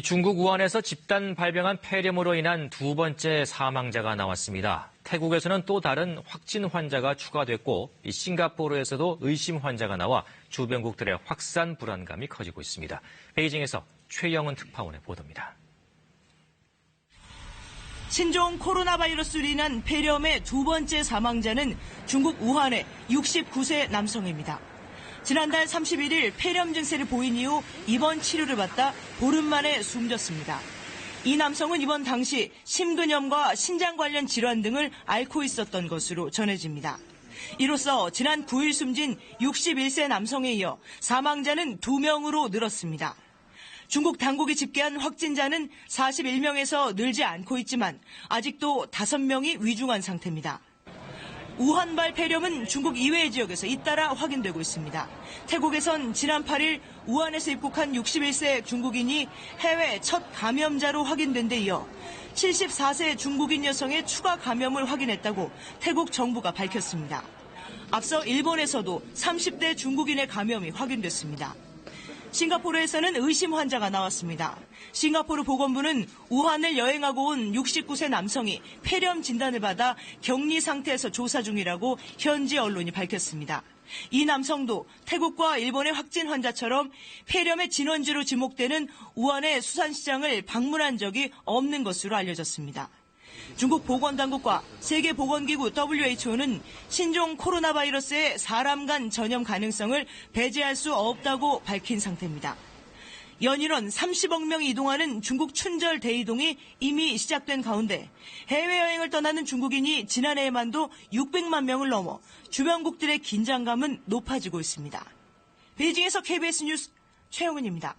중국 우한에서 집단 발병한 폐렴으로 인한 두 번째 사망자가 나왔습니다. 태국에서는 또 다른 확진 환자가 추가됐고 싱가포르에서도 의심 환자가 나와 주변국들의 확산 불안감이 커지고 있습니다. 베이징에서 최영은 특파원의 보도입니다. 신종 코로나 바이러스로 인한 폐렴의 두 번째 사망자는 중국 우한의 69세 남성입니다. 지난달 31일 폐렴 증세를 보인 이후 입원 치료를 받다 보름 만에 숨졌습니다. 이 남성은 입원 당시 심근염과 신장 관련 질환 등을 앓고 있었던 것으로 전해집니다. 이로써 지난 9일 숨진 61세 남성에 이어 사망자는 2명으로 늘었습니다. 중국 당국이 집계한 확진자는 41명에서 늘지 않고 있지만 아직도 5명이 위중한 상태입니다. 우한발 폐렴은 중국 이외의 지역에서 잇따라 확인되고 있습니다. 태국에선 지난 8일 우한에서 입국한 61세 중국인이 해외 첫 감염자로 확인된 데 이어 74세 중국인 여성의 추가 감염을 확인했다고 태국 정부가 밝혔습니다. 앞서 일본에서도 30대 중국인의 감염이 확인됐습니다. 싱가포르에서는 의심 환자가 나왔습니다. 싱가포르 보건부는 우한을 여행하고 온 69세 남성이 폐렴 진단을 받아 격리 상태에서 조사 중이라고 현지 언론이 밝혔습니다. 이 남성도 태국과 일본의 확진 환자처럼 폐렴의 진원지로 지목되는 우한의 수산시장을 방문한 적이 없는 것으로 알려졌습니다. 중국 보건당국과 세계보건기구 WHO는 신종 코로나 바이러스의 사람 간 전염 가능성을 배제할 수 없다고 밝힌 상태입니다. 연인원 30억 명이 이동하는 중국 춘절 대이동이 이미 시작된 가운데 해외여행을 떠나는 중국인이 지난해에만도 600만 명을 넘어 주변국들의 긴장감은 높아지고 있습니다. 베이징에서 KBS 뉴스 최영은입니다.